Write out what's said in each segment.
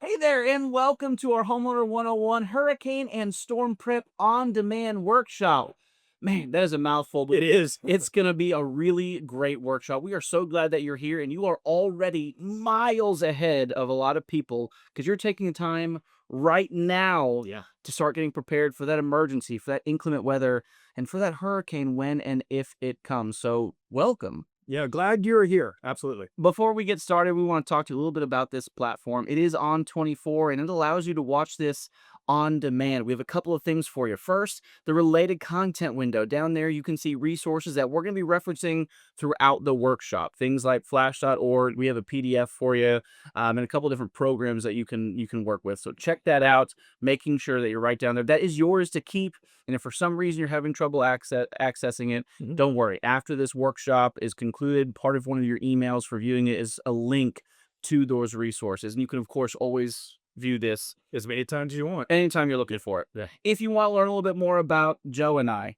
Hey there, and welcome to our Homeowner 101 Hurricane and Storm Prep on Demand Workshop. Man, that is a mouthful, but It is. it's going to be a really great workshop. We are so glad that you're here, and you are already miles ahead of a lot of people because you're taking the time right now Yeah. to start getting prepared for that emergency, for that inclement weather, and for that hurricane when and if it comes. So, welcome. Yeah. Glad you're here. Absolutely. Before we get started, we want to talk to you a little bit about this platform. It is on 24 and it allows you to watch this on demand. We have a couple of things for you. First, the related content window. Down there, you can see resources that we're going to be referencing throughout the workshop. Things like flash.org. We have a PDF for you, and a couple of different programs that you can work with. So check that out, making sure that you're right down there. That is yours to keep. And if for some reason you're having trouble accessing it, Mhm. don't worry. After this workshop is concluded, part of one of your emails for viewing it is a link to those resources. And you can, of course, always view this As many times as you want. anytime you're looking for it. Yeah. If you want to learn a little bit more about Joe and I,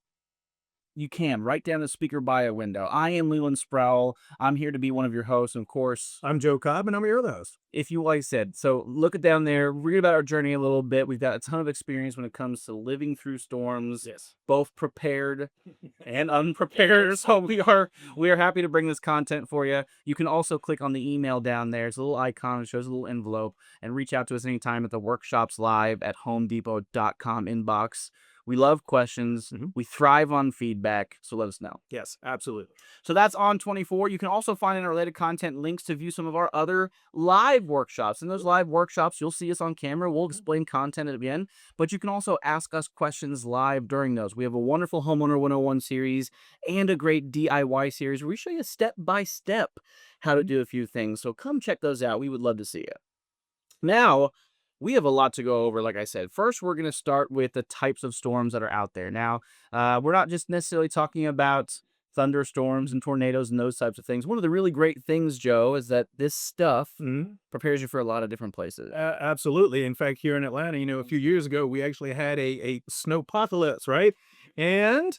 you can right down the speaker bio window. I am Leland Sproul. I'm here to be one of your hosts. And of course, I'm Joe Cobb, and I'm your other host. if you like I said, so look it down there, read about our journey a little bit. We've got a ton of experience when it comes to living through storms, Yes. both prepared and unprepared. So we are happy to bring this content for you. You can also click on the email down there. It's a little icon, it shows a little envelope, and reach out to us anytime at the workshops live at homedepot.com inbox. We love questions. Mhm. We thrive on feedback. So let us know. Yes. Absolutely. So that's on 24. You can also find in our related content links to view some of our other live workshops. In those live workshops, you'll see us on camera. We'll explain content at the end, but you can also ask us questions live during those. We have a wonderful Homeowner 101 series and a great DIY series where we show you step by step how to Mhm. do a few things. So come check those out. We would love to see you. Now, we have a lot to go over, like I said. First, we're going to start with the types of storms that are out there. Now, we're not just necessarily talking about thunderstorms and tornadoes and those types of things. One of the really great things, Joe, is that this stuff Mhm. prepares you for a lot of different places. Absolutely. In fact, here in Atlanta, a few years ago, we actually had a snowpocalypse, right? And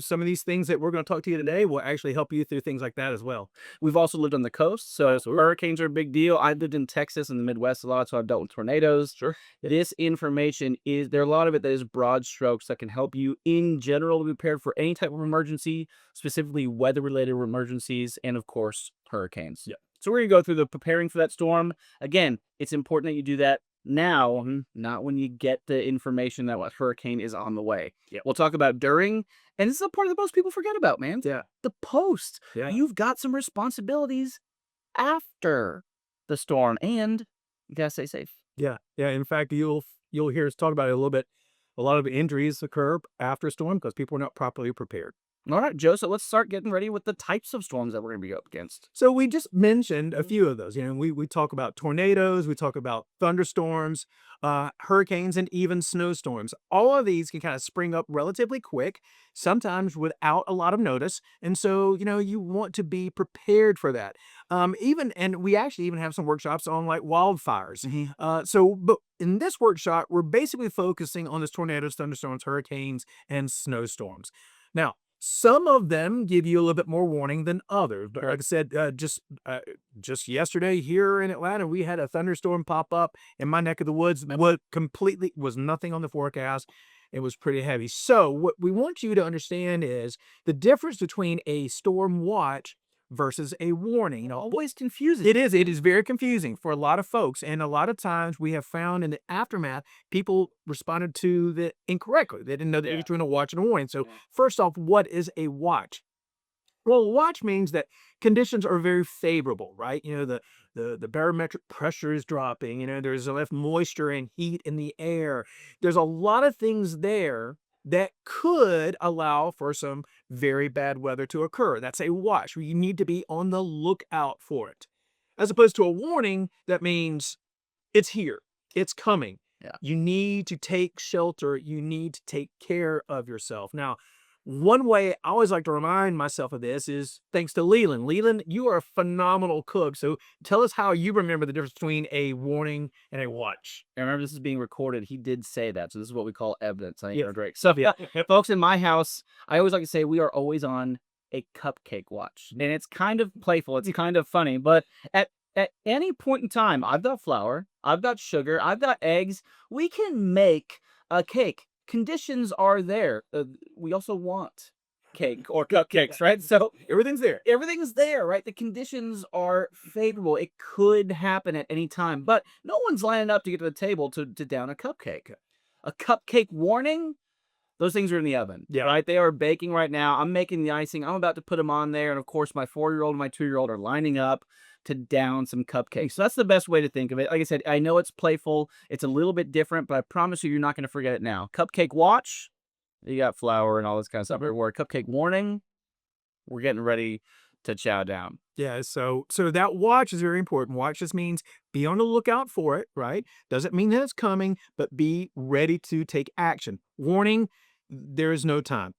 some of these things that we're going to talk to you today will actually help you through things like that as well. We've also lived on the coast, so Sure. hurricanes are a big deal. I lived in Texas in the Midwest a lot, so I've dealt with tornadoes. Sure. This information is there are a lot of it that is broad strokes that can help you in general to be prepared for any type of emergency, specifically weather-related emergencies, and of course, hurricanes. Yeah. So we're gonna go through the preparing for that storm. Again, it's important that you do that now, not when you get the information that what hurricane is on the way. Yeah. We'll talk about during, and this is the part that most people forget about, man. Yeah. The post. Yeah. You've got some responsibilities after the storm, and you gotta stay safe. Yeah. Yeah. In fact, you'll hear us talk about it a little bit. A lot of injuries occur after a storm because people are not properly prepared. All right, Joe. So let's start getting ready with the types of storms that we're gonna be up against. So we just mentioned a few of those. We talk about tornadoes, we talk about thunderstorms, hurricanes, and even snowstorms. All of these can kind of spring up relatively quick, sometimes without a lot of notice. And so, you want to be prepared for that. And we actually even have some workshops on like wildfires. But in this workshop, we're basically focusing on this tornadoes, thunderstorms, hurricanes, and snowstorms. Now, some of them give you a little bit more warning than others. But like I said, just yesterday here in Atlanta, we had a thunderstorm pop up in my neck of the woods. What completely was nothing on the forecast. It was pretty heavy. So what we want you to understand is the difference between a storm watch versus a warning. Always confusing. It is very confusing for a lot of folks, and a lot of times we have found in the aftermath, people responded to the incorrectly. They didn't know the Yeah. difference between a watch and a warning. So Yeah. first off, what is a watch? Well, a watch means that conditions are very favorable, right? The barometric pressure is dropping, there's enough moisture and heat in the air. There's a lot of things there that could allow for some very bad weather to occur. That's a watch. You need to be on the lookout for it. As opposed to a warning, that means it's here, it's coming. Yeah. You need to take shelter, you need to take care of yourself. Now, one way I always like to remind myself of this is thanks to Leland. Leland, you are a phenomenal cook. So tell us how you remember the difference between a warning and a watch. I remember this is being recorded. He did say that, so this is what we call evidence. I think Yeah. are great. So yeah, folks, in my house, I always like to say we are always on a cupcake watch, and it's kind of playful. It's kind of funny, but at At any point in time, I've got flour, I've got sugar, I've got eggs. We can make a cake. Conditions are there. We also want cake or cupcakes, right? So Everything's there. everything's there, right? The conditions are favorable. It could happen at any time, but no one's lining up to get to the table to down a cupcake. A cupcake warning? Those things are in the oven, Yeah. right? They are baking right now. I'm making the icing. I'm about to put them on there. And of course, my 4-year-old and my 2-year-old are lining up to down some cupcakes. So that's the best way to think of it. Like I said, I know it's playful. It's a little bit different, but I promise you, you're not going to forget it now. Cupcake watch, you got flour and all this kind of stuff everywhere. Cupcake warning, we're getting ready to chow down. Yeah, so that watch is very important. Watch just means be on the lookout for it, right? Doesn't mean that it's coming, but be ready to take action. Warning, there is no time.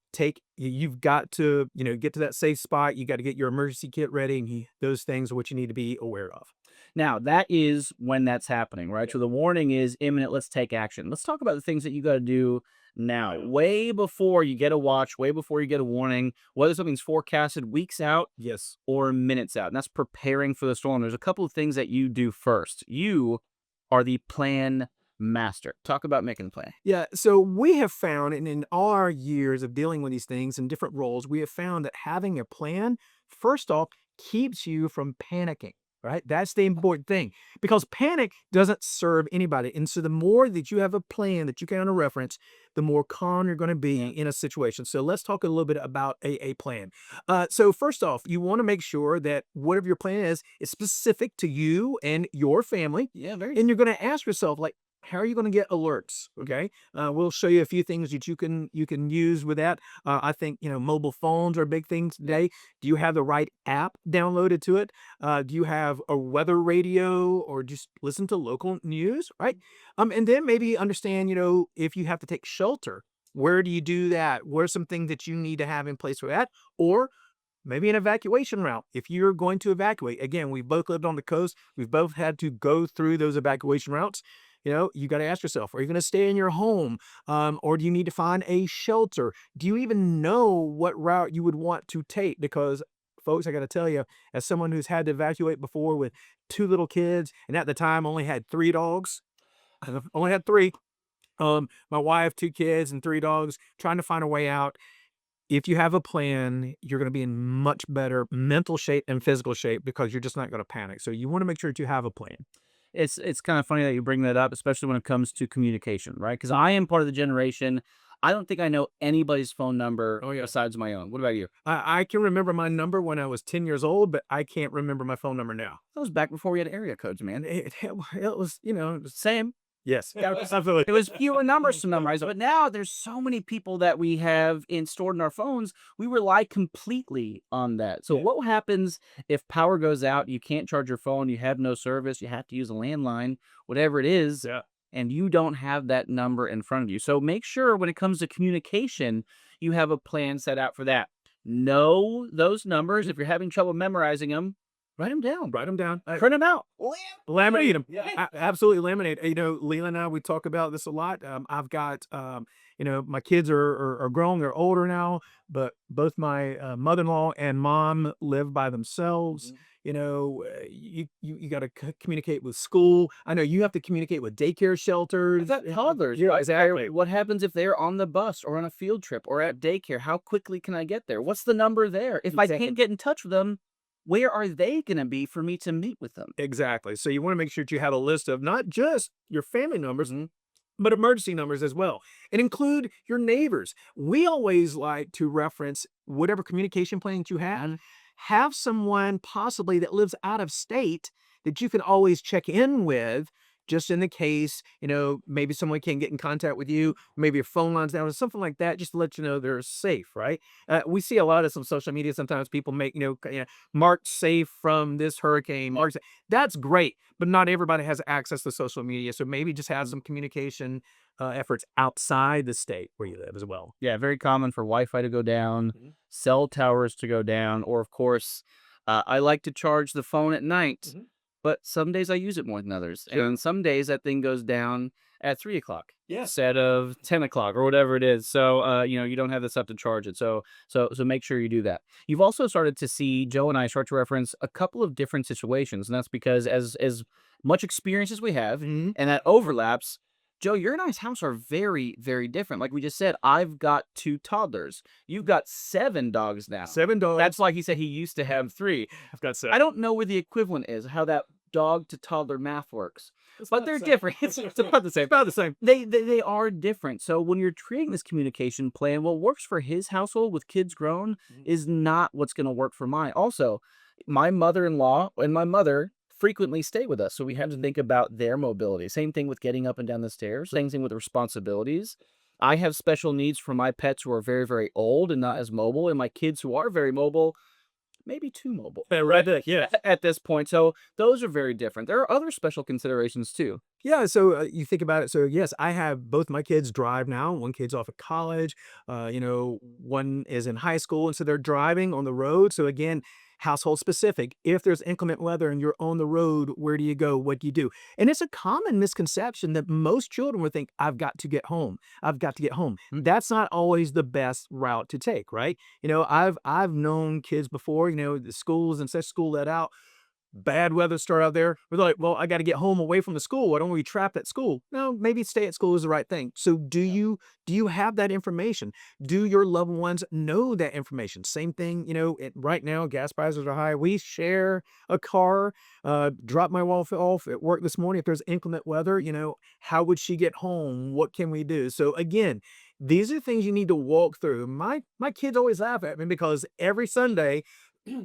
You've got to, get to that safe spot. You got to get your emergency kit ready, and those things are what you need to be aware of. Now, that is when that's happening, right? So the warning is imminent. Let's take action. Let's talk about the things that you got to do now, way before you get a watch, way before you get a warning, whether something's forecasted weeks out Yes. or minutes out. And that's preparing for the storm. There's a couple of things that you do first. You are the plan master. Talk about making a plan. Yeah, so we have found, and in all our years of dealing with these things in different roles, we have found that having a plan, first off, keeps you from panicking, right? That's the important thing because panic doesn't serve anybody. And so the more that you have a plan that you can reference, the more calm you're going to be Yeah. in a situation. So let's talk a little bit about a plan. So first off, you want to make sure that whatever your plan is specific to you and your family. Yeah, very. And you're going to ask yourself, like, how are you going to get alerts? Okay, we'll show you a few things that you can use with that. I think mobile phones are big things today. Do you have the right app downloaded to it? Do you have a weather radio or just listen to local news? Right, and then maybe understand if you have to take shelter. Where do you do that? What are some things that you need to have in place for that? Or maybe an evacuation route. If you're going to evacuate, again, we've both lived on the coast. We've both had to go through those evacuation routes. You got to ask yourself, are you going to stay in your home? Or do you need to find a shelter? Do you even know what route you would want to take? Because, folks, I got to tell you, as someone who's had to evacuate before with 2 little kids, and at the time only had 3 dogs, I only had 3. My wife, 2 kids, and 3 dogs, trying to find a way out. If you have a plan, you're gonna be in much better mental shape and physical shape because you're just not gonna panic. So you wanna make sure that you have a plan. It's kind of funny that you bring that up, especially when it comes to communication, right? Because I am part of the generation. I don't think I know anybody's phone number Oh, yeah. besides my own. What about you? I can remember my number when I was 10 years old, but I can't remember my phone number now. That was back before we had area codes, man. It was, it was Same. yes, It absolutely. was fewer numbers to memorize, but now there's so many people that we have stored in our phones. We rely completely on that. So Yeah. what happens if power goes out? You can't charge your phone. You have no service. You have to use a landline, whatever it is, Yeah. and you don't have that number in front of you. So make sure when it comes to communication, you have a plan set out for that. Know those numbers. If you're having trouble memorizing them, write them down. Write them down. Print them out. Laminate them. Yeah. Absolutely laminate. Leland and I, we talk about this a lot. I've got, my kids are grown, they're older now, but both my mother-in-law and mom live by themselves. Mhm. You got to communicate with school. I know you have to communicate with daycare shelters. I've got toddlers. Yeah, exactly. What happens if they're on the bus or on a field trip or at daycare? How quickly can I get there? What's the number there? If I Exactly. can't get in touch with them, where are they going to be for me to meet with them? Exactly. So you want to make sure that you have a list of not just your family numbers, Mhm. but emergency numbers as well, and include your neighbors. We always like to reference whatever communication plan that you have someone possibly that lives out of state that you can always check in with just in the case, maybe someone can't get in contact with you, maybe your phone line's down or something like that, just to let you know they're safe, right? We see a lot of some social media. Sometimes people make, marked safe from this hurricane. That's great, but not everybody has access to social media. So maybe just have some communication efforts outside the state where you live as well. Yeah, very common for Wi-Fi to go down, Mhm. cell towers to go down, or of course, I like to charge the phone at night, Mhm. but some days I use it more than others. And then some days that thing goes down at 3 o'clock Yeah. instead of 10 o'clock or whatever it is. So, you don't have the stuff to charge it. So make sure you do that. You've also started to see Joe and I start to reference a couple of different situations, and that's because as much experience as we have, Mhm. and that overlaps. Joe, your and I's house are very, very different. Like we just said, I've got two toddlers. You've got 7 dogs now. 7 That's dogs. like he said he used to have three. I've got I 7. don't know where the equivalent is, how that dog to toddler math works, It's but about the they're same. different. It's about the same. About the same. They are different. So when you're creating this communication plan, what works for his household with kids grown Mhm. is not what's going to work for mine. Also, my mother-in-law and my mother frequently stay with us, so we have to think about their mobility. Same thing with getting up and down the stairs. Same thing with responsibilities. I have special needs for my pets who are very, very old and not as mobile, and my kids who are very mobile, maybe too mobile Yeah, right there, yeah. at this point. So those are very different. There are other special considerations too. Yeah, so, you think about it, so, yes, I have both my kids drive now, one kid's off at college, one is in high school, and so they're driving on the road, so again, household specific. If there's inclement weather and you're on the road, where do you go? What do you do? And it's a common misconception that most children would think, "I've got to get home. I've got to get home." That's not always the best route to take, right? I've known kids before, the schools and such, school let out, bad weather start out there. We're like, well, I got to get home away from the school. I don't want to be trapped at school. No, maybe stay at school is the right thing. So do you have that information? Do your loved ones know that information? Same thing, right now gas prices are high. We share a car. Drop my wife off at work this morning. If there's inclement weather, how would she get home? What can we do? So again, these are things you need to walk through. My kids always laugh at me because every Sunday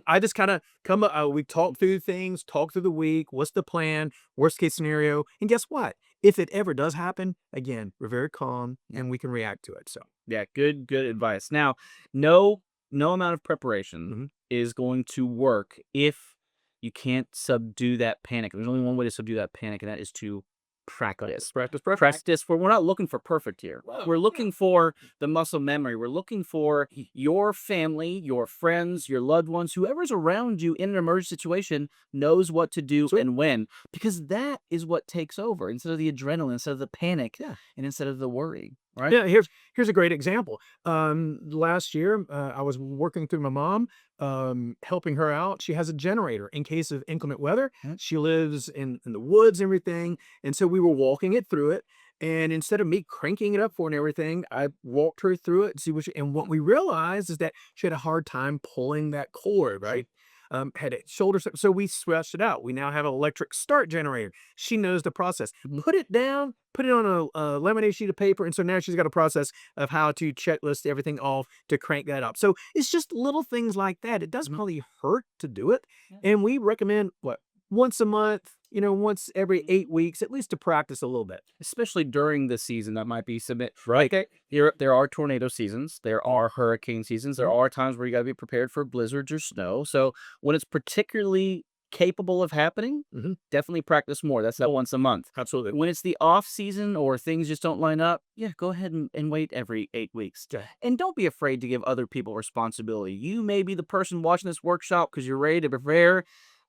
I just kind of we talk through things, talk through the week. What's the plan? Worst case scenario. And guess what? If it ever does happen, again, we're very calm and we can react to it. So, Yeah, good advice. Now, no amount of preparation mhm. is going to work if you can't subdue that panic. There's only one way to subdue that panic, and that is to practice. Practice, practice. Practice. We're not looking for perfect here. Well, We're yeah. looking for the muscle memory. We're looking for your family, your friends, your loved ones, whoever's around you in an emergency situation knows what to do Sweet. and when, because that is what takes over instead of the adrenaline, instead of the panic, Yeah. and instead of the worry. Right? Yeah, here's a great example. Last year, I was working through my mom, helping her out. She has a generator in case of inclement weather. Mm. She lives in the woods and everything, and so we were walking it through it. And instead of me cranking it up for her and everything, I walked her through it and see and what we realized is that she had a hard time pulling that cord, right? Had it shoulder, so we switched it out. We now have an electric start generator. She knows the process. Put it down, put it on a laminated sheet of paper, and so now she's got a process of how to checklist everything off to crank that up. So it's just little things like that. It doesn't Mhm. really hurt to do it, Yeah. and we recommend what, once a month, once every 8 weeks, at least to practice a little bit. Especially during the season that might be submit. Right. Okay, there are tornado seasons, there are hurricane seasons, there Mhm. are times where you got to be prepared for blizzards or snow. So when it's particularly capable of happening, Mhm. definitely practice more. That's that once a month. Absolutely. When it's the off season or things just don't line up, yeah, go ahead and wait every 8 weeks. Yeah. And don't be afraid to give other people responsibility. You may be the person watching this workshop because you're ready to prepare.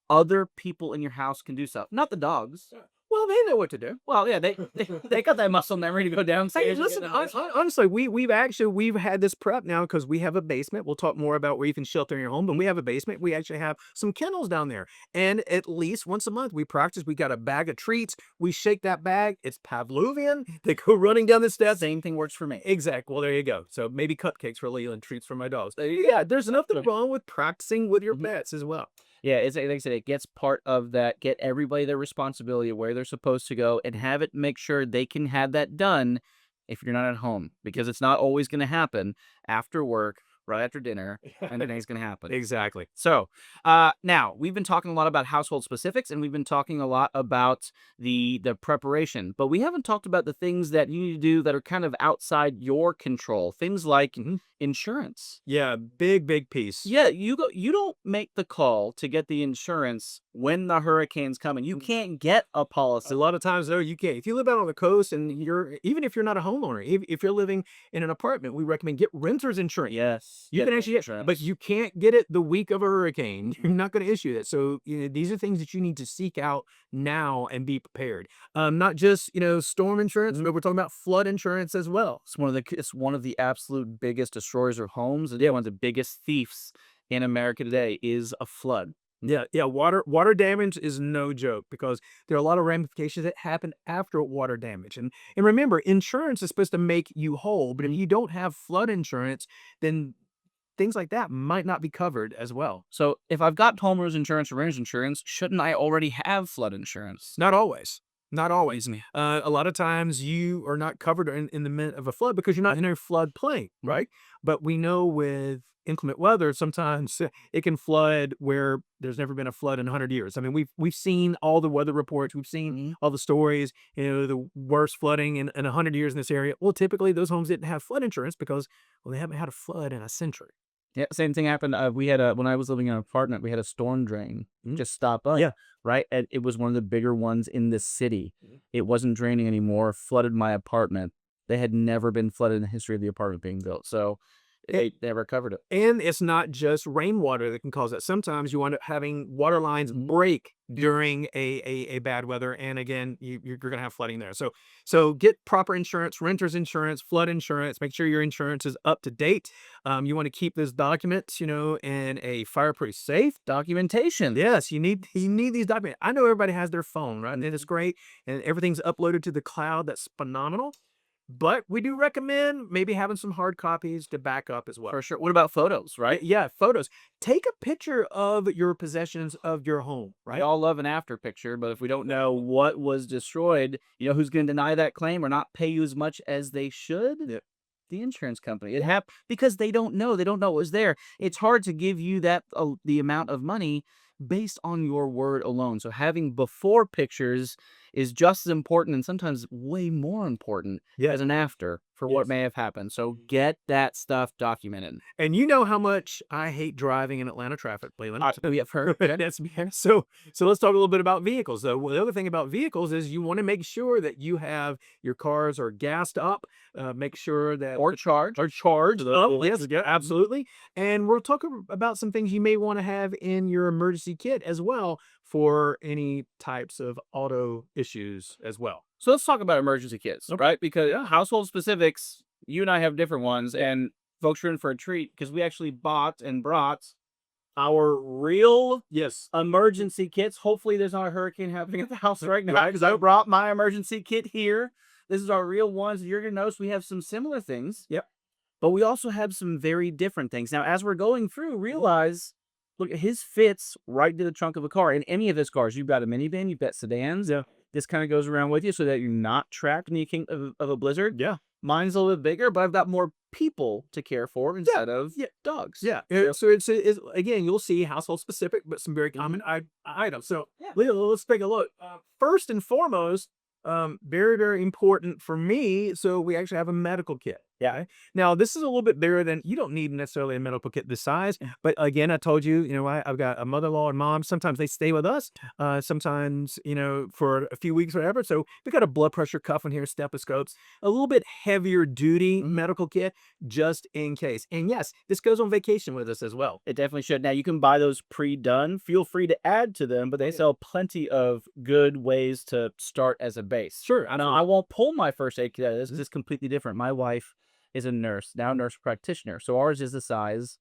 Other people in your house can do stuff, not the dogs. Well, they know what to do. Well, yeah, they got that muscle memory to go Hey, downstairs and listen, get down. honestly, we've had this prep now because we have a basement. We'll talk more about where you can shelter in your home, but we have a basement. We actually have some kennels down there. And at least once a month, we practice. We got a bag of treats. We shake that bag. It's Pavlovian. They go running down the steps. Same thing works for me. Exact. Well, there you go. So maybe cupcakes for Leah and treats for my dogs. Yeah, there's nothing wrong with practicing with your Mhm. pets as well. Yeah, it's like I said, it gets part of that. Get everybody their responsibility of where they're supposed to go, and have it make sure they can have that done if you're not at home, because it's not always going to happen after work, right after dinner, and it ain't going to happen. Exactly. So, now we've been talking a lot about household specifics, and we've been talking a lot about the preparation, but we haven't talked about the things that you need to do that are kind of outside your control. Things like Mhm. insurance. Yeah, big piece. Yeah, you don't make the call to get the insurance when the hurricane's coming. You can't get a A policy. lot of times, though, you can't. If you live out on the coast and even if you're not a homeowner, if you're living in an apartment, we recommend get renter's insurance. Yes. You get can the actually get, but insurance. you can't get it the week of a hurricane. You're not going to issue that. So these are things that you need to seek out now and be prepared. Not just storm insurance, Mhm. but we're talking about flood insurance as well. It's one of the absolute biggest destroyers of homes, and Yeah, one of the biggest thieves in America today is a flood. yeah, yeah. Water damage is no joke because there are a lot of ramifications that happen after water damage. And remember, insurance is supposed to make you whole, but if Mhm. you don't have flood insurance, then things like that might not be covered as well. So if I've got homeowners insurance or renters insurance, shouldn't I already have flood insurance? Not always. Not always. Mhm. A lot of times you are not covered in the event of a flood because you're not in a flood plain, Mhm. right? But we know with inclement weather, sometimes it can flood where there's never been a flood in 100 years. I mean, we've seen all the weather reports, we've seen Mhm. all the stories, the worst flooding in 100 years in this area. Well, typically those homes didn't have flood insurance because, well, they haven't had a flood in a century. Yeah, same thing happened. We had a when I was living in an apartment, we had a storm drain Mhm. just stop up, Yeah. right? And it was one of the bigger ones in the city. It wasn't draining anymore, flooded my apartment. They had never been flooded in the history of the apartment being built, so they never covered it. And it's not just rainwater that can cause that. Sometimes you wind up having water lines Mhm. break during a bad weather, and again, you're going to have flooding there. So get proper insurance, renters insurance, flood insurance. Make sure your insurance is up to date. You want to keep those documents, in a fireproof safe. Documentation. Yes, you need these documents. I know everybody has their phone, right? And it's Mhm. great, and everything's uploaded to the cloud. That's phenomenal. But we do recommend maybe having some hard copies to back up as well. For sure. What about photos, right? Yeah, photos. Take a picture of your possessions of your home, We right? all love an after picture, but if we don't know what was destroyed, who's gonna deny that claim or not pay you as much as they should? Yeah. The insurance company. Because they don't know. They don't know it was there. It's hard to give you the amount of money based on your word alone. So having before pictures is just as important and sometimes way more important Yes. as an after for what Yes. may have happened. So get that stuff documented. And you know how much I hate driving in Atlanta traffic, Leland. We have heard. That's so let's talk a little bit about vehicles though. Well, the other thing about vehicles is you want to make sure that you have your cars are gassed up, make sure that Or charge. are charged up. Yes, yeah, Mhm. absolutely. And we'll talk about some things you may want to have in your emergency kit as well for any types of auto issues as well. So let's talk about emergency kits, Okay. right? Because Yeah. household specifics, you and I have different ones, and folks are in for a treat because we actually bought and brought our real Yes. emergency kits. Hopefully, there's not a hurricane happening at the house right now Right. because I brought my emergency kit here. This is our real ones. You're gonna notice we have some similar things, Yep. but we also have some very different things. Now, as we're going through, realize, look, his fits right to the trunk of a car. In any of his cars, you've got a minivan, you've got sedans. Yeah. This kind of goes around with you so that you're not trapped in the king of a blizzard. Yeah. Mine's a little bit bigger, but I've got more people to care for Yeah. instead of Yeah. dogs. Yeah. Yep. So it's again, you'll see household specific, but some very common Mhm. items. So Yeah. let's take a look. First and foremost, very, very important for me. So we actually have a medical kit. Yeah. Okay? Now, this is a little bit bigger than you don't need necessarily a medical kit this size. But again, I told you, I've got a mother-in-law and mom. Sometimes they stay with us. Sometimes, for a few weeks or whatever. So we got a blood pressure cuff in here, stethoscopes, a little bit heavier duty Mhm. medical kit just in case. And yes, this goes on vacation with us as well. It definitely should. Now you can buy those pre-done. Feel free to add to them, but they sell plenty of good ways to start as a base. Sure, Now I absolutely. won't pull my first aid kit out of this 'cause it's completely different. My wife is a nurse, now a nurse practitioner. So ours is the size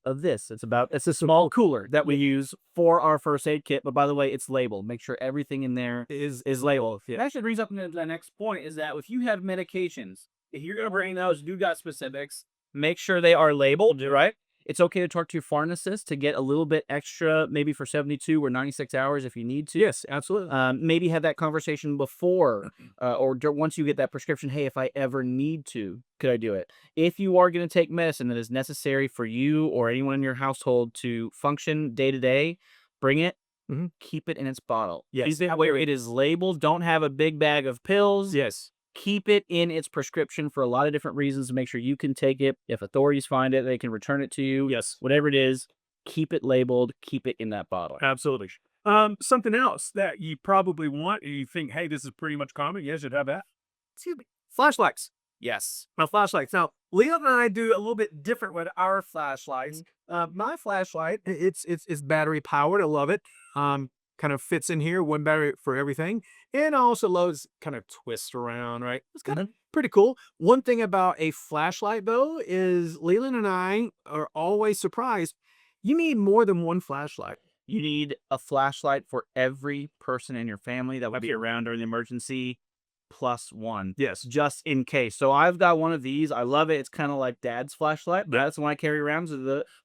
of this. It's a small cooler that we use for our first aid kit. But by the way, it's labeled. Make sure everything in there is labeled. Yeah. That actually brings up into the next point is that if you have medications, if you're gonna bring those, do got specifics, make sure they are labeled, right? It's okay to talk to your pharmacist to get a little bit extra, maybe for 72 or 96 hours if you need to. Yes, absolutely. Maybe have that conversation before once you get that prescription. Hey, if I ever need to, could I do it? If you are going to take medicine that is necessary for you or anyone in your household to function day to day, bring it, Mhm. keep it in its bottle. Yes. That way it is labeled. Don't have a big bag of pills. Yes. Keep it in its prescription for a lot of different reasons to make sure you can take it. If authorities find it, they can return it to you. Yes. Whatever it is, keep it labeled, keep it in that bottle. Absolutely. Something else that you probably want, and you think, hey, this is pretty much common. Yes, you'd have that. Excuse me. Flashlights. Yes. Now, flashlights. Now, Leo and I do a little bit different with our flashlights. My flashlight, it's battery powered. I love it. Kind of fits in here, one battery for everything, and also loads kind of twist around. Right, it's kind of pretty cool. One thing about a flashlight though is Leland and I are always surprised. You need more than one flashlight. You need a flashlight for every person in your family that would be Absolutely. around during the emergency, plus one, Yes. just in case. So I've got one of these. I love it. It's kind of like dad's flashlight. That's the one I carry around.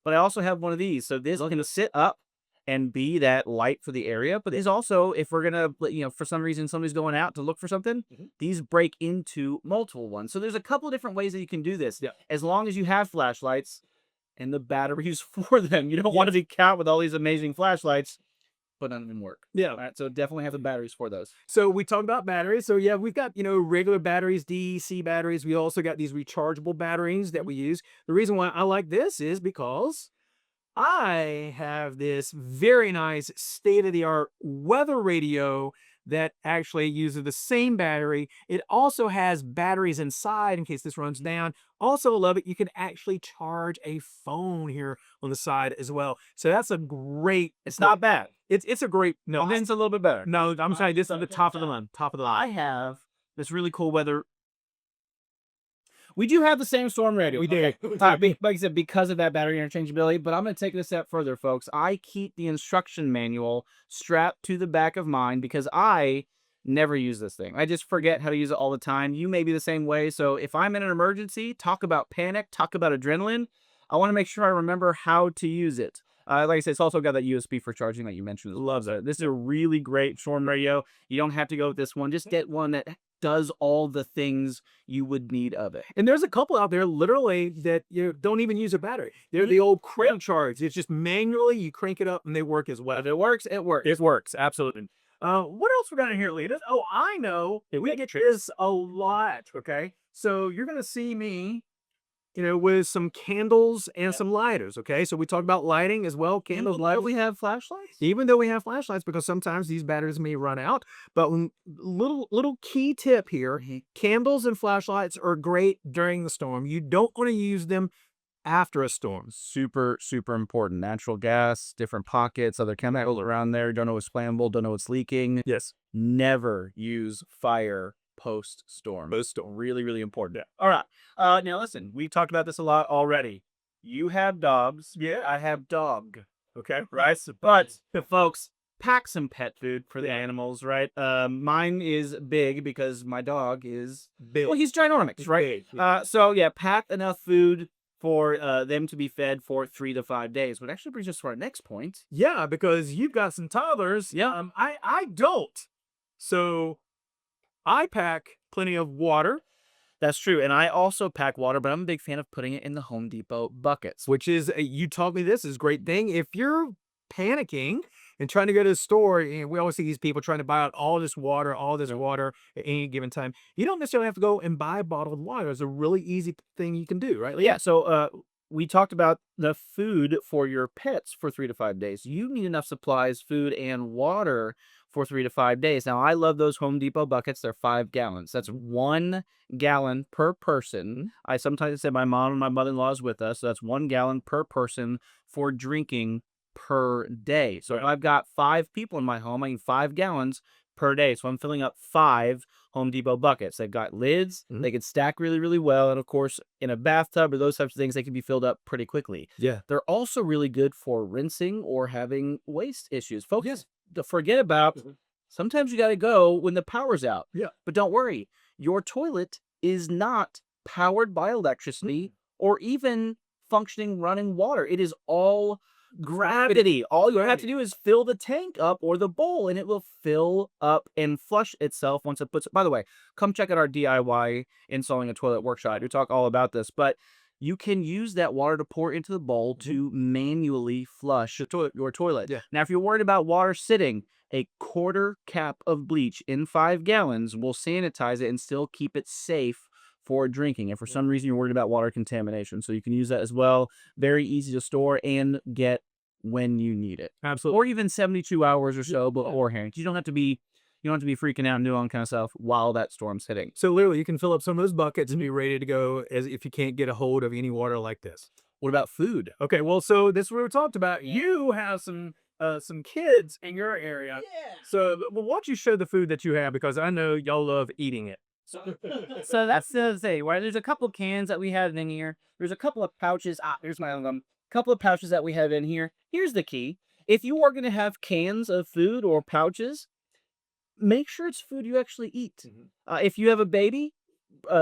But I also have one of these. So this can sit up and be that light for the area. But it's also, if we're gonna, for some reason somebody's going out to look for something, these break into multiple ones. So there's a couple of different ways that you can do this. Yeah. As long as you have flashlights and the batteries for them. You don't want to be caught with all these amazing flashlights, but none of them work. Yeah. All right, so definitely have the batteries for those. So we talked about batteries. So yeah, we've got, regular batteries, DEC batteries. We also got these rechargeable batteries that we use. The reason why I like this is because I have this very nice state-of-the-art weather radio that actually uses the same battery. It also has batteries inside in case this runs down. Also love it. You can actually charge a phone here on the side as well. So that's a great. It's not bad. It's a great. No, Mine's a little bit better. no, I'm sorry. This is the top of the line. Top of the I line. have this really cool weather. We do have the same storm radio. We do. Like I said, because of that battery interchangeability, but I'm going to take it a step further, folks. I keep the instruction manual strapped to the back of mine because I never use this thing. I just forget how to use it all the time. You may be the same way. So if I'm in an emergency, talk about panic, talk about adrenaline, I want to make sure I remember how to use it. Like I said, it's also got that USB for charging that you mentioned. Loves it. This is a really great storm radio. You don't have to go with this one. Just get one that does all the things you would need of it. And there's a couple out there literally that you don't even use a battery. They're the old crank charge. It's just manually you crank it up and they work as well. If it works, it works. It works, absolutely. What else we got in here, leaders? Oh, I know. We get this a lot. Okay, so you're gonna see me, with some candles and some lighters. Okay, so we talk about lighting as well. Candles, lighters. We have flashlights? Even though we have flashlights, because sometimes these batteries may run out. But little key tip here: candles and flashlights are great during the storm. You don't want to use them after a storm. Super, super important. Natural gas, different pockets, other chemicals around there. Don't know what's flammable, don't know what's leaking. Yes. Never use fire post-storm. Post-storm. Really, really important. Yeah. All right. Now listen, we've talked about this a lot already. You have dogs. Yeah. I have dog. Okay. Right? But, folks, pack some pet food for the animals, right? Mine is big because my dog is Big. well, he's ginormous, right? Big. So yeah, pack enough food for them to be fed for 3 to 5 days. Which actually brings us to our next point. Yeah, because you've got some toddlers. Yeah. I don't. So I pack plenty of water, That's true. And I also pack water, but I'm a big fan of putting it in the Home Depot buckets. which is you taught me this is a great thing. If you're panicking and trying to go to the store, and we always see these people trying to buy out all this water at any given time. You don't necessarily have to go and buy bottled water. It's a really easy thing you can do, right? Yeah, so we talked about the food for your pets for 3 to 5 days. You need enough supplies, food, and water for 3 to 5 days. Now, I love those Home Depot buckets. They're 5 gallons. That's 1 gallon per person. I sometimes say my mom and my mother-in-law is with us, so that's 1 gallon per person for drinking per day. So if I've got 5 people in my home, I need 5 gallons per day. So I'm filling up 5 Home Depot buckets. They've got lids. They can stack really, really well. And of course, in a bathtub or those types of things, they can be filled up pretty quickly. Yeah. They're also really good for rinsing or having waste issues. Folks, Yes. to forget about, sometimes you got to go when the power's out. Yeah. But don't worry, your toilet is not powered by electricity or even functioning running water. It is all gravity. All you have to do is fill the tank up or the bowl and it will fill up and flush itself once it puts it. By the way, come check out our DIY installing a toilet workshop. We talk all about this, but you can use that water to pour into the bowl to manually flush your toilet. Yeah. Now, if you're worried about water sitting, a quarter cap of bleach in 5 gallons will sanitize it and still keep it safe for drinking. If for some reason you're worried about water contamination, so you can use that as well. Very easy to store and get when you need it. Absolutely. Or even 72 hours or so beforehand. You don't have to be, You don't have to be freaking out and doing all kind of stuff while that storm's hitting. So literally, you can fill up some of those buckets and be ready to go as if you can't get a hold of any water like this. What about food? Okay, well, so this is what we talked about. You have some kids in your area. So well, why don't you show the food that you have because I know y'all love eating it. So that's the thing, right? There's a couple cans that we have in here. There's a couple of pouches. There's my couple of pouches that we have in here. Here's the key. If you are going to have cans of food or pouches, make sure it's food you actually eat. If you have a baby,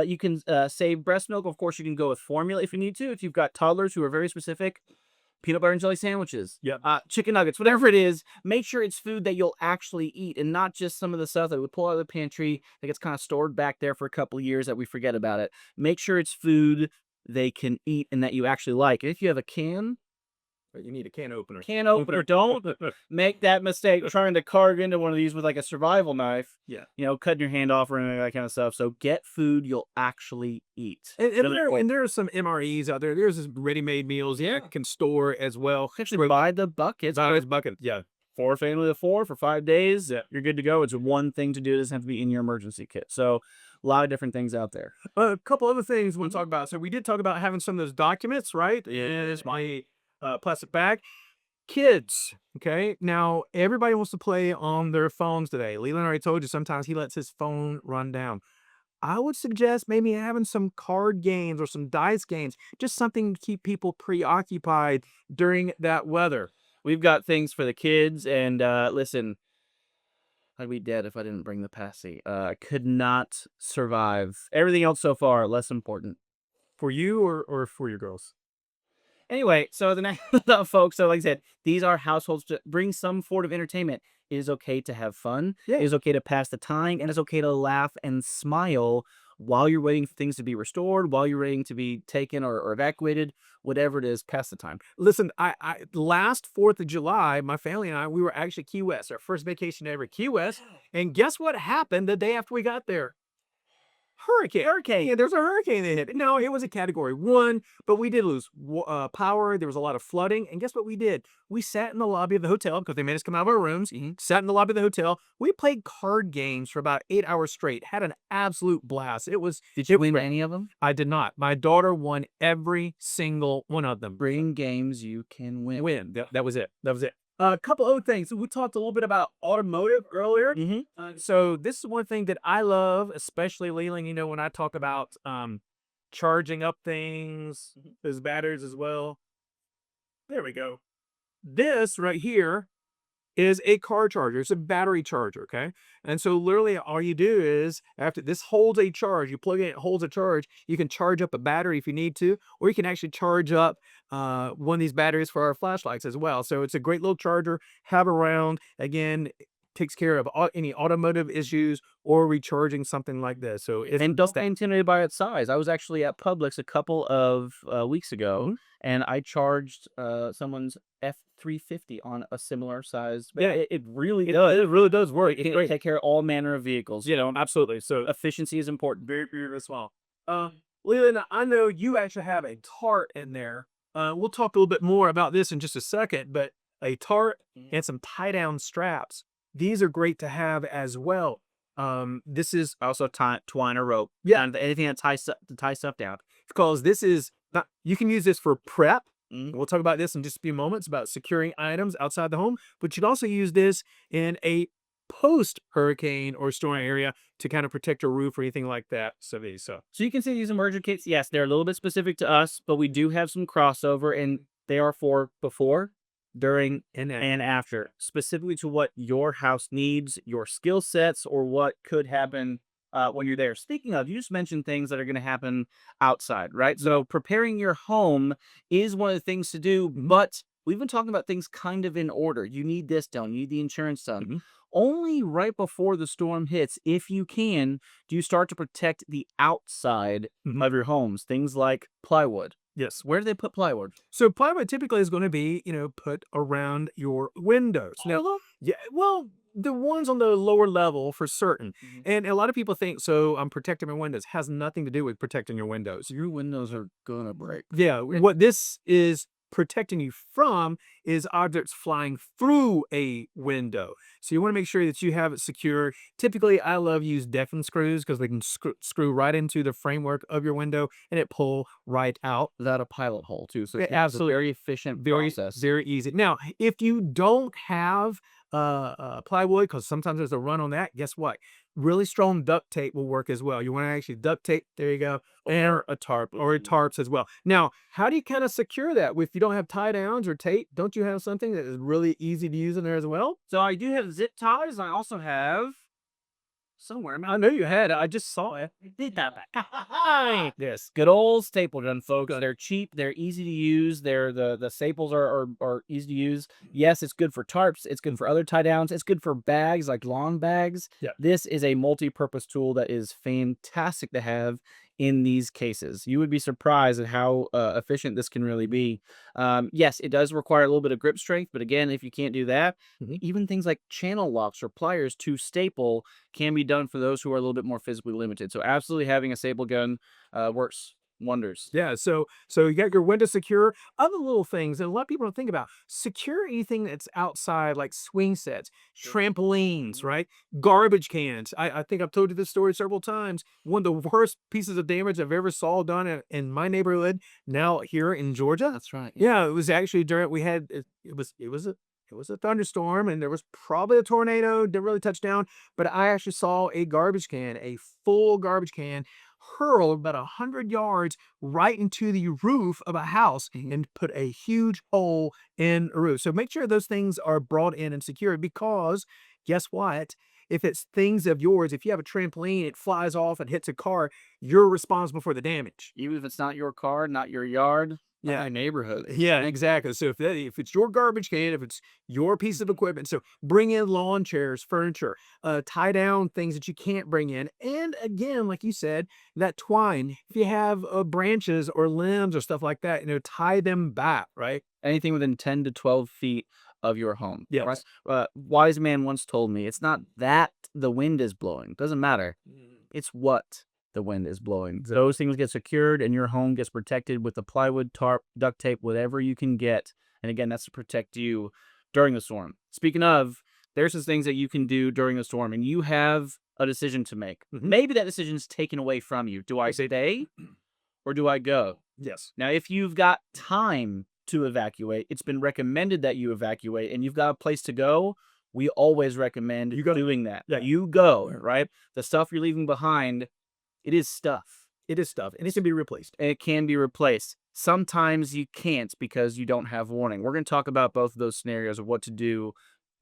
you can save breast milk. Of course, you can go with formula if you need to. If you've got toddlers who are very specific, peanut butter and jelly sandwiches, Yep. Chicken nuggets, whatever it is, make sure it's food that you'll actually eat and not just some of the stuff that we pull out of the pantry that gets kind of stored back there for a couple of years that we forget about it. Make sure it's food they can eat and that you actually like. And if you have a But you need a can opener. can opener, don't make that mistake trying to carve into one of these with like a survival knife. Yeah. Cutting your hand off or anything that kind of stuff. So get food you'll actually eat. And there are some MREs out there. There's ready-made meals you can store as well. Actually, buy the buckets. Buy this bucket. Yeah. For a family of 4 for 5 days, you're good to go. It's one thing to do. It doesn't have to be in your emergency kit. So a lot of different things out there. A couple other things we'll talk about. So we did talk about having some of those documents, right? Yeah, it's my plastic bag. Kids, okay? Now, everybody wants to play on their phones today. Leland already told you sometimes he lets his phone run down. I would suggest maybe having some card games or some dice games, just something to keep people preoccupied during that weather. We've got things for the kids. And listen, I'd be dead if I didn't bring the passy. I could not survive. Everything else so far, less important. For you or for your girls? Anyway, so the next folks, so like I said, these are households to bring some sort of entertainment. It is okay to have fun. Yeah. It is okay to pass the time, and it's okay to laugh and smile while you're waiting for things to be restored, while you're waiting to be taken or evacuated, whatever it is, pass the time. Listen, I last 4th of July, my family and I, we were actually Key West, our first vacation ever, Key West. And guess what happened the day after we got there? Hurricane. Yeah, there's a hurricane that hit. No, it was a category 1, but we did lose power. There was a lot of flooding. And guess what we did? We sat in the lobby of the hotel because they made us come out of our rooms. Sat in the lobby of the hotel. We played card games for about 8 hours straight. Had an absolute blast. Did you win any of them? I did not. My daughter won every single one of them. Bring games you can win. That was it. That was it. A couple other things. So we talked a little bit about automotive earlier. So this is one thing that I love, especially Leland. When I talk about charging up things, those batteries as well. There we go. This right here is a car charger. It's a battery charger, okay? And so literally all you do is, after this holds a charge, you plug it, it holds a charge, you can charge up a battery if you need to, or you can actually charge up one of these batteries for our flashlights as well. So it's a great little charger, have around. Again, takes care of any automotive issues or recharging something like this. So And don't be intimidated by its size. I was actually at Publix a couple of weeks ago, and I charged someone's F-350 on a similar size. Yeah, it really does. It really does work. It can take care of all manner of vehicles. Absolutely. So Efficiency is important. very, very small. Leland, I know you actually have a tart in there. We'll talk a little bit more about this in just a second, but a tart and some tie-down straps. These are great to have as well. This is Also, twine or rope. Yeah. And anything that ties stuff down. because this is not, you can use this for prep. Mhm. We'll talk about this in just a few moments about securing items outside the home, but you can also use this in a post hurricane or storm area to kind of protect your roof or anything like that. So So you can see these emergency kits. Yes, they're a little bit specific to us, but we do have some crossover, and they are for before, during, and after, specifically to what your house needs, your skill sets, or what could happen when you're there. Speaking of, you just mentioned things that are going to happen outside, right? So preparing your home is one of the things to do, but we've been talking about things kind of in order. You need this done. You need the insurance done. Only right before the storm hits, if you can, do you start to protect the outside of your homes. Things like plywood. yes. Where do they put plywood? So plywood typically is going to be, put around your windows. Now, yeah, well, the ones on the lower level for certain. And a lot of people think, so I'm protecting my windows. Has nothing to do with protecting your windows. Your windows are gonna break. Yeah, what this is protecting you from is objects flying through a window. So you want to make sure that you have it secure. Typically, I love use deckling screws because they can screw right into the framework of your window and it pull right out. Without a pilot hole too, so it's a Absolutely. very efficient Very, process. very easy. Now, if you don't have plywood, because sometimes there's a run on that, guess what? Really strong duct tape will work as well. You want to actually duct tape, there you go, and a tarp or tarps as well. Now, how do you kind of secure that? If you don't have tie downs or tape, don't you have something that is really easy to use in there as well? So I do have zip ties, and I also have somewhere. I know you had it. I just saw it. Did that back. Yes. Good old staple gun, folks. Good. They're cheap. They're easy to use. They're the staples are easy to use. Yes, it's good for tarps. It's good for other tie downs. It's good for bags like lawn bags. Yeah. This is a multi-purpose tool that is fantastic to have in these cases. You would be surprised at how efficient this can really be. Yes, it does require a little bit of grip strength, but again, if you can't do that, Mhm. even things like channel locks or pliers to staple can be done for those who are a little bit more physically limited. So absolutely having a staple gun works wonders. Yeah, so you got your window secure. Other little things that a lot of people don't think about. Secure anything that's outside, like swing sets, trampolines, right? Garbage cans. I think I've told you this story several times. One of the worst pieces of damage I've ever saw done in my neighborhood, now here in Georgia. That's right. Yeah, it was actually during we had it was a thunderstorm and there was probably a tornado, didn't really touch down, but I actually saw a garbage can, a full garbage can hurl about 100 yards right into the roof of a house and put a huge hole in a roof. So make sure those things are brought in and secured because guess what? If it's things of yours, if you have a trampoline, it flies off and hits a car, you're responsible for the damage. Even if it's not your car, not your yard, not Yeah. my neighborhood. Yeah, exactly. So if it's your garbage can, if it's your piece of equipment, so bring in lawn chairs, furniture, tie down things that you can't bring in, and again, like you said, that twine. If you have branches or limbs or stuff like that, tie them back. Right? Anything within 10 to 12 feet of your home. Right? Yes. Wise man once told me it's not that the wind is blowing. Doesn't matter. It's what the wind is blowing. Those things get secured and your home gets protected with the plywood, tarp, duct tape, whatever you can get. And again, that's to protect you during the storm. Speaking of, there's some things that you can do during the storm, and you have a decision to make. Mhm. Maybe that decision is taken away from you. Do I stay or do I go? Yes. Now, if you've got time to evacuate, it's been recommended that you evacuate and you've got a place to go, we always recommend You gotta- doing that. Yeah. You go, right? The stuff you're leaving behind, it is stuff. It is stuff, and it can be replaced. And it can be replaced. Sometimes you can't because you don't have warning. We're going to talk about both of those scenarios of what to do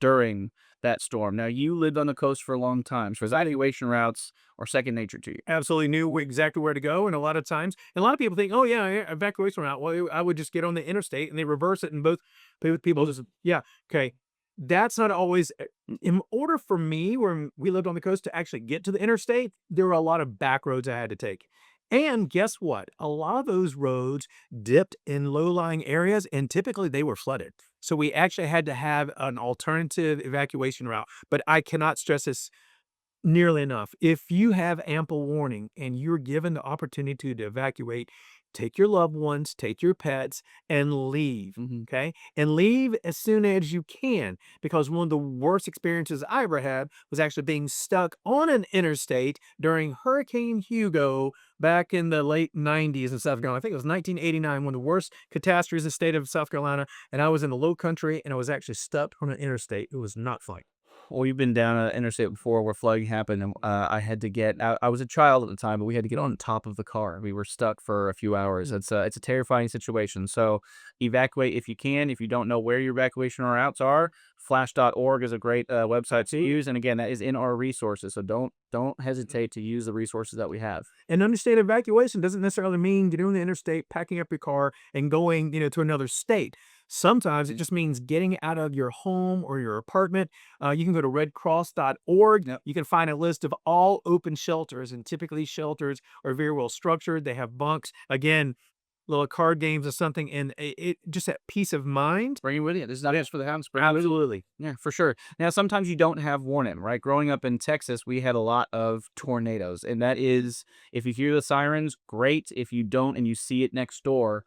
during that storm. Now, you lived on the coast for a long time, so evacuation routes are second nature to you. Absolutely knew exactly where to go, and a lot of times, and a lot of people think, "Oh yeah, yeah, evacuation route." Well, I would just get on the interstate, and they reverse it, and both people just yeah, okay. That's not always. In order for me, when we lived on the coast, to actually get to the interstate, there were a lot of back roads I had to take. And guess what? A lot of those roads dipped in low-lying areas, and typically they were flooded. So we actually had to have an alternative evacuation route. But I cannot stress this nearly enough. If you have ample warning and you're given the opportunity to evacuate, take your loved ones, take your pets, and leave. Mhm. Okay. And leave as soon as you can. Because one of the worst experiences I ever had was actually being stuck on an interstate during Hurricane Hugo back in the late 90s in South Carolina. I think it was 1989, one of the worst catastrophes in the state of South Carolina. And I was in the low country and I was actually stuck on an interstate. It was not fun. Well, you've been down an interstate before where flooding happened, and I had to get. I was a child at the time, but we had to get on top of the car. We were stuck for a few hours. It's a terrifying situation. So evacuate if you can. If you don't know where your evacuation routes are, flash.org is a great website to use. And again, that is in our resources. So don't hesitate to use the resources that we have. And understand evacuation doesn't necessarily mean getting on the interstate, packing up your car, and going, to another state. Sometimes it just means getting out of your home or your apartment. You can go to redcross.org. Yep. You can find a list of all open shelters, and typically shelters are very well structured. They have bunks. Again, little card games or something, and it just that peace of mind. Bring it with you. This is not just for the house. Absolutely. Yeah, for sure. Now, sometimes you don't have warning, right? Growing up in Texas, we had a lot of tornadoes, and that is, if you hear the sirens, great. If you don't and you see it next door,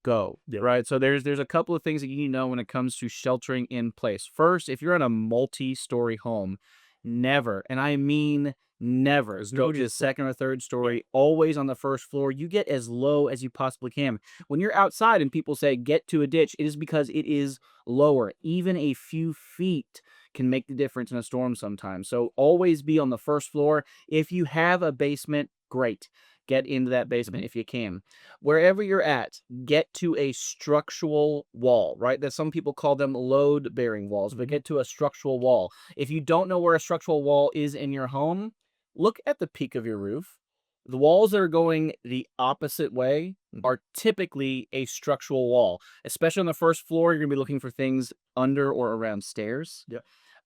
go, Yeah. right? So there's a couple of things that you need to know when it comes to sheltering in place. First, if you're in a multi-story home, never, and I mean never, There's go no to need the for second or third yeah. story, always on the first floor. You get as low as you possibly can. When you're outside and people say get to a ditch, it is because it is lower. Even a few feet can make the difference in a storm sometimes. So always be on the first floor. If you have a basement, great. Get into that basement if you can. Wherever you're at, get to a structural wall, right? That some people call them load bearing walls, but Mhm. get to a structural wall. If you don't know where a structural wall is in your home, look at the peak of your roof. The walls that are going the opposite way Mhm. are typically a structural wall. Especially on the first floor, you're going to be looking for things under or around stairs, Yeah.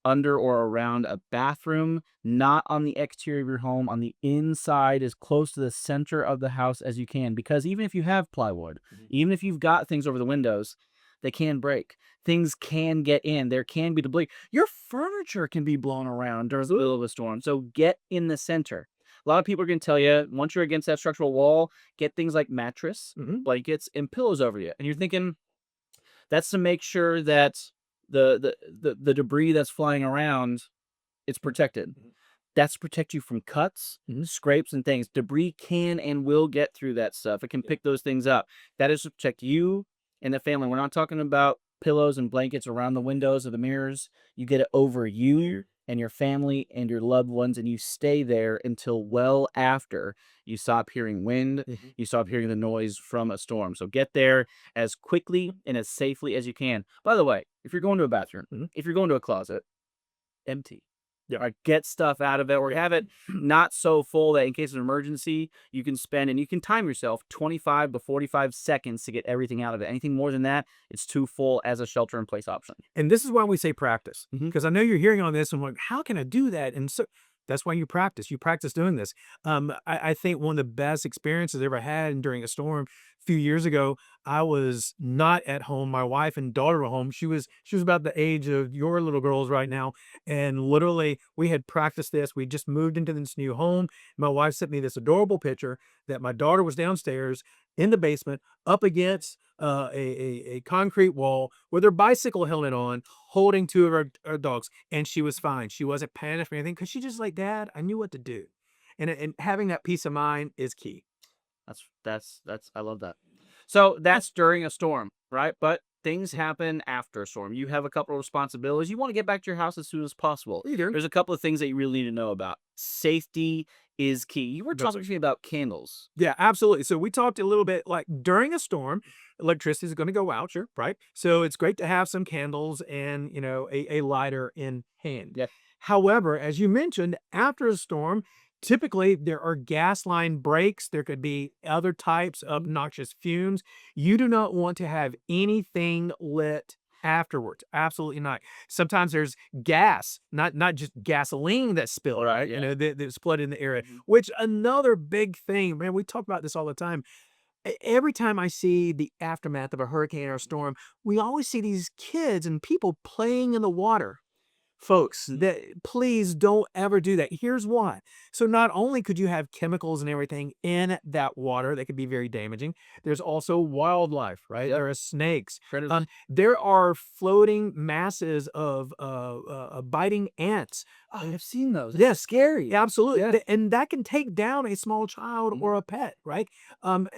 under or around a bathroom, not on the exterior of your home, on the inside, as close to the center of the house as you can. Because even if you have plywood, Mhm. even if you've got things over the windows, they can break. Things can get in. There can be debris. Your furniture can be blown around during the middle of a storm. So get in the center. A lot of people are going to tell you once you're against that structural wall, get things like mattress, Mhm. blankets, and pillows over you. And you're thinking, that's to make sure that the debris that's flying around, it's protected. Mhm. That's to protect you from cuts, Mhm. scrapes, and things. Debris can and will get through that stuff. It can Yeah. pick those things up. That is to protect you and the family. We're not talking about pillows and blankets around the windows or the mirrors. You get it over you and your family and your loved ones, and you stay there until well after you stop hearing wind, Mhm. you stop hearing the noise from a storm. So get there as quickly and as safely as you can. By the way, if you're going to a bathroom, Mhm. if you're going to a closet, empty. Yeah. Right, get stuff out of it or have it not so full that in case of an emergency, you can spend and you can time yourself 25 to 45 seconds to get everything out of it. Anything more than that, it's too full as a shelter in place option. And this is why we say practice, Mhm. because I know you're hearing on this and like, how can I do that? And so that's why you practice. You practice doing this. I think one of the best experiences I ever had during a storm a few years ago, I was not at home. My wife and daughter were home. She was about the age of your little girls right now. And literally we had practiced this. We just moved into this new home. My wife sent me this adorable picture that my daughter was downstairs in the basement up against a concrete wall with her bicycle helmet on, holding two of her dogs, and she was fine. She wasn't panicked or anything because she just like, Dad, I knew what to do, and having that peace of mind is key. That's I love that. So that's during a storm, right? But things happen after a storm. You have a couple of responsibilities. You want to get back to your house as soon as possible. Either. There's a couple of things that you really need to know about. Safety is key. You were talking to me about candles. Yeah, absolutely. So we talked a little bit like during a storm, electricity is going to go out, sure, right? So it's great to have some candles and, a lighter in hand. Yeah. However, as you mentioned, after a storm, typically there are gas line breaks. There could be other types of noxious fumes. You do not want to have anything lit afterwards. Absolutely not. Sometimes there's gas, not just gasoline that's All spilled, right. right? Yeah. That's flooded in the area. Mhm. Which another big thing, man, we talk about this all the time. Every time I see the aftermath of a hurricane or a storm, we always see these kids and people playing in the water. Folks, that please don't ever do that. Here's why. So not only could you have chemicals and everything in that water that could be very damaging, there's also wildlife, right? Yep. There are snakes. Critters. There are floating masses of biting ants. Oh, I've seen those. It's Yes, scary. absolutely, Yeah. and that can take down a small child or a pet, right?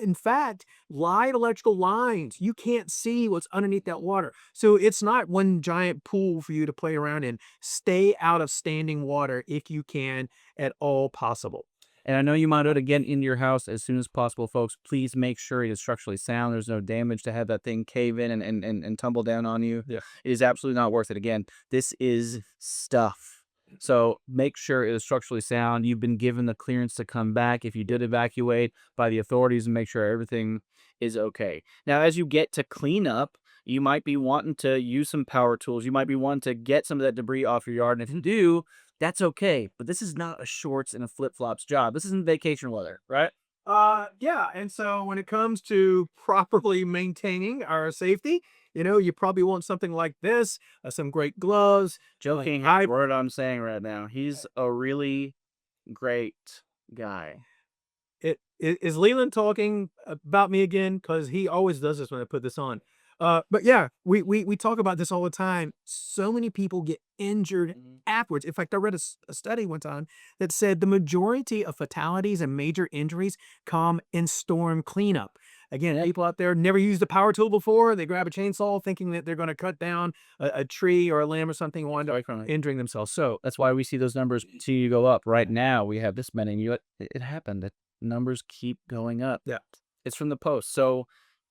In fact, live electrical lines, you can't see what's underneath that water. So it's not one giant pool for you to play around in. Stay out of standing water if you can at all possible. And I know you might want to get into your house as soon as possible, folks. Please make sure it is structurally sound. There's no damage to have that thing cave in and tumble down on you. Yeah. It is absolutely not worth it. Again, this is stuff. So make sure it is structurally sound. You've been given the clearance to come back if you did evacuate by the authorities and make sure everything is okay. Now, as you get to clean up, you might be wanting to use some power tools. You might be wanting to get some of that debris off your yard. And if you do, that's okay, but this is not a shorts and a flip-flops job. This isn't vacation weather, right? Yeah, and so when it comes to properly maintaining our safety, you probably want something like this, some great gloves, like Joking I word I'm saying right now. He's a really great guy. Is Leland talking about me again? Because he always does this when I put this on. But yeah, we talk about this all the time. So many people get injured Mhm. afterwards. In fact, I read a study one time that said the majority of fatalities and major injuries come in storm cleanup. Again, people out there never used a power tool before. They grab a chainsaw thinking that they're going to cut down a tree or a limb or something, wind up Away from it. injuring themselves. So That's why we see those numbers continue to go up. Right now, we have this many, and it happened. The numbers keep going up. yeah. It's from the post. So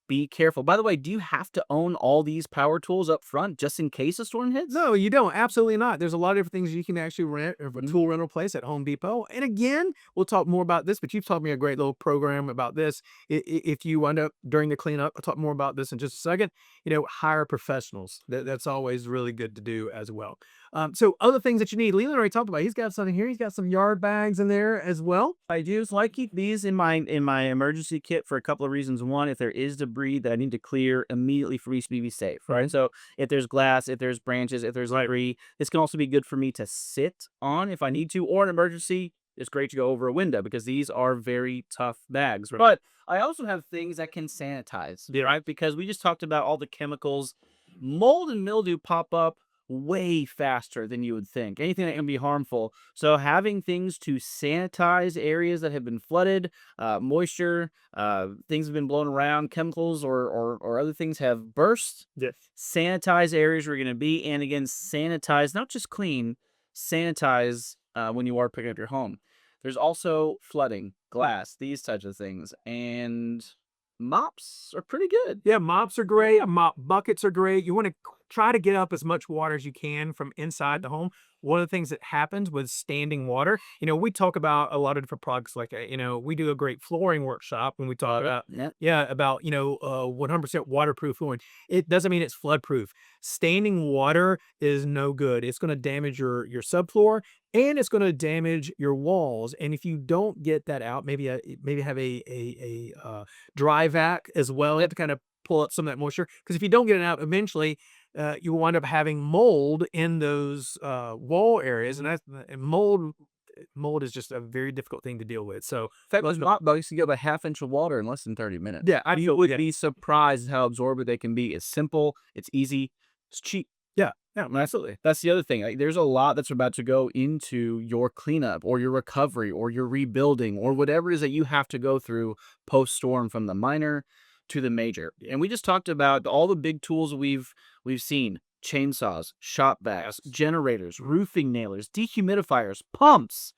be careful. By the way, do you have to own all these power tools up front just in case a storm hits? No, you don't. Absolutely not. There's a lot of different things you can actually rent of a Mhm. tool rental place at Home Depot. And again, we'll talk more about this, but you've taught me a great little program about this. If you wind up during the cleanup, I'll talk more about this in just a second. Hire professionals. That's always really good to do as well. So other things that you need, Leland already talked about. He's got something here. He's got some yard bags in there as well. I do. So I keep these in my emergency kit for a couple of reasons. One, if there is debris that I need to clear immediately for me to be safe, right? Mhm. So if there's glass, if there's branches, if there's debris, this can also be good for me to sit on if I need to, or an emergency. It's great to go over a window because these are very tough bags. But I also have things that can sanitize, Yeah. right? Because we just talked about all the chemicals. Mold and mildew pop up way faster than you would think. Anything that can be harmful. So having things to sanitize areas that have been flooded, moisture, things have been blown around, chemicals or other things have burst. Yes. Sanitize areas where you're going to be, and again, sanitize, not just clean, sanitize when you are picking up your home. There's also flooding, glass, these types of things, and mops are pretty good. Yeah, mops are great. Mop buckets are great. You want to try to get up as much water as you can from inside the home. One of the things that happens with standing water, we talk about a lot of different products. Like, we do a great flooring workshop when we talk Love it. about, Yeah. yeah, about 100% waterproof flooring. It doesn't mean it's flood proof. Standing water is no good. It's going to damage your subfloor and it's going to damage your walls. And if you don't get that out, maybe have a dry vac as well. You have to kind of pull up some of that moisture because if you don't get it out, eventually you wind up having mold in those wall areas, and Mhm. mold is just a very difficult thing to deal with. So In fact, those mop buckets can get about a half inch of water in less than 30 minutes. yeah, I You feel would yeah, be surprised how absorbent they can be. It's simple, it's easy, it's cheap. yeah, yeah, absolutely. That's the other thing. Like, there's a lot that's about to go into your cleanup or your recovery or your rebuilding or whatever it is that you have to go through post storm from the minor to the major. And we just talked about all the big tools we've seen: chainsaws, shop vacs, Yes. generators, roofing nailers, dehumidifiers, pumps.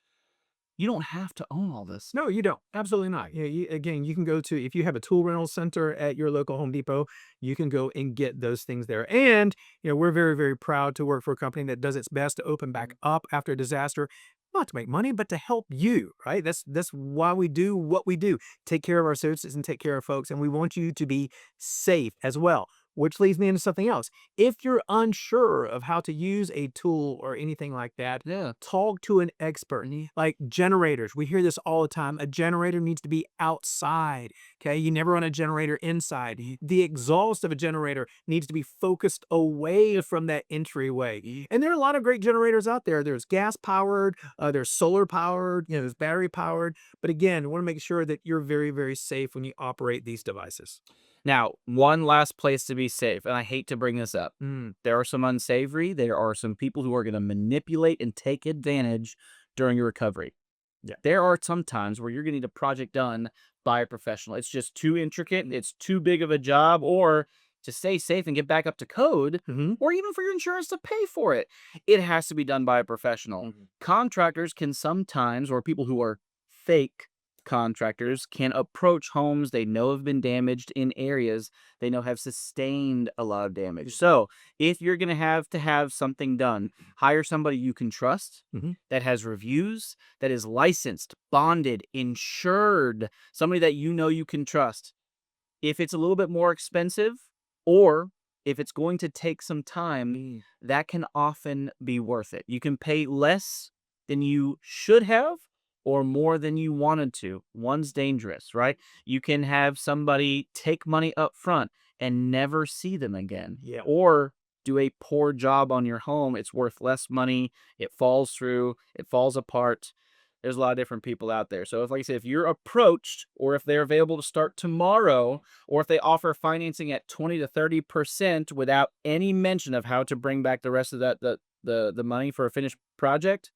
You don't have to own all this. No, you don't. Absolutely not. Again, you can go to if you have a tool rental center at your local Home Depot, you can go and get those things there. And we're very, very proud to work for a company that does its best to open back up after a disaster, not to make money, but to help you. Right? That's why we do what we do. Take care of our citizens and take care of folks, and we want you to be safe as well. Which leads me into something else. If you're unsure of how to use a tool or anything like that, Yeah. talk to an expert. Like generators, we hear this all the time. A generator needs to be outside. Okay. You never run a generator inside. The exhaust of a generator needs to be focused away from that entryway. And there are a lot of great generators out there. There's gas powered, there's solar powered, there's battery powered. But again, want to make sure that you're very, very safe when you operate these devices. Now, one last place to be safe, and I hate to bring this up. Mm, There are some unsavory. There are some people who are going to manipulate and take advantage during your recovery. yeah. There are some times where you're going to need a project done by a professional. It's just too intricate, it's too big of a job, or to stay safe and get back up to code, Hmm. or even for your insurance to pay for it. It has to be done by a professional. Contractors can sometimes, or people who are fake contractors, can approach homes they know have been damaged in areas they know have sustained a lot of damage. So, if you're going to have something done, hire somebody you can trust, Hmm. that has reviews, that is licensed, bonded, insured, somebody that you know you can trust. If it's a little bit more expensive, or if it's going to take some time, that can often be worth it. You can pay less than you should have or more than you wanted to. One's dangerous, right? You can have somebody take money up front and never see them again, Yeah. or do a poor job on your home. It's worth less money. It falls through, it falls apart. There's a lot of different people out there. So if, like I said, if you're approached or if they're available to start tomorrow, or if they offer financing at 20 to 30% without any mention of how to bring back the rest of the money for a finished project,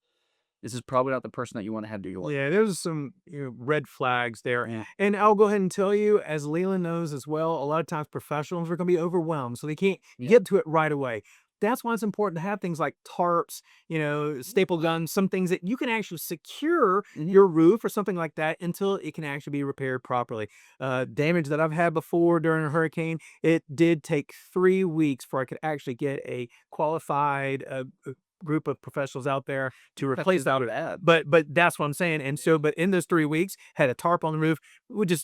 this is probably not the person that you want to have do your work. Yeah, there's some, red flags there. Yeah. And I'll go ahead and tell you, as Leland knows as well, a lot of times professionals are going to be overwhelmed, so they can't Yeah. get to it right away. That's why it's important to have things like tarps, staple guns, some things that you can actually secure Mhm. your roof or something like that until it can actually be repaired properly. Damage that I've had before during a hurricane, it did take 3 weeks before I could actually get a qualified group of professionals out there to That replace is not that. bad. But that's what I'm saying, and so but in those 3 weeks, had a tarp on the roof,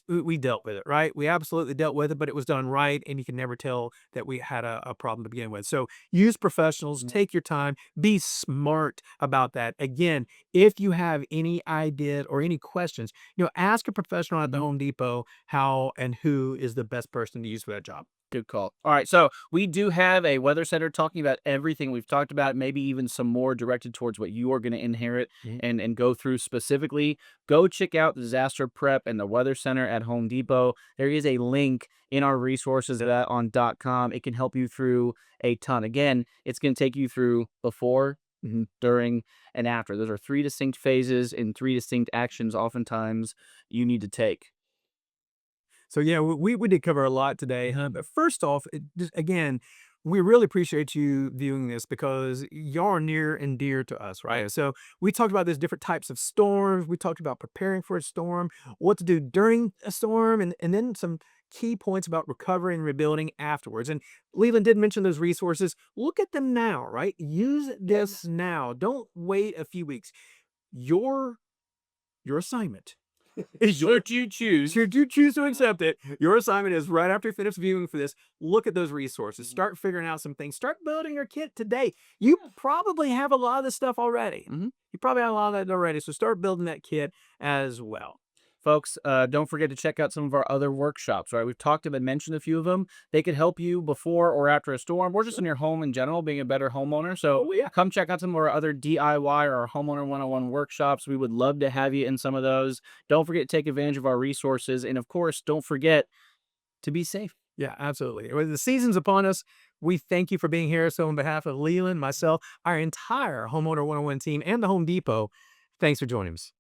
we dealt with it, right? We absolutely dealt with it, but it was done right, and you can never tell that we had a problem to begin with. So, use professionals, Mhm. take your time, be smart about that. Again, if you have any idea or any questions, ask a professional at the Mhm. Home Depot how and who is the best person to use for that job. Good call. All right, so we do have a weather center talking about everything we've talked about, maybe even some more directed towards what you are going to inherit Mhm. and go through specifically. Go check out the disaster prep and the weather center at Home Depot. There is a link in our resources of that on .com. It can help you through a ton. Again, it's going to take you through before, during, and after. Those are three distinct phases and three distinct actions oftentimes you need to take. So yeah, we did cover a lot today, huh? But first off, again, we really appreciate you viewing this because y'all are near and dear to us, right? So we talked about these different types of storms. We talked about preparing for a storm, what to do during a storm, and then some key points about recovery and rebuilding afterwards. And Leland did mention those resources. Look at them now, right? Use this now. Don't wait a few weeks. Your your assignment is Should you choose. should you choose to accept it, your assignment is right after you finish viewing for this, look at those resources, start figuring out some things, start building your kit today. You probably have a lot of this stuff already. Mhm. You probably have a lot of that already. So start building that kit as well. Folks, don't forget to check out some of our other workshops, right? We've talked about, mentioned a few of them. They could help you before or after a storm, or just in your home in general, being a better homeowner. So Oh yeah. come check out some of our other DIY or our homeowner 101 workshops. We would love to have you in some of those. Don't forget to take advantage of our resources. And of course, don't forget to be safe. Yeah, absolutely. Well, the season's upon us. We thank you for being here. So on behalf of Leland, myself, our entire Homeowner 101 team, and the Home Depot, thanks for joining us.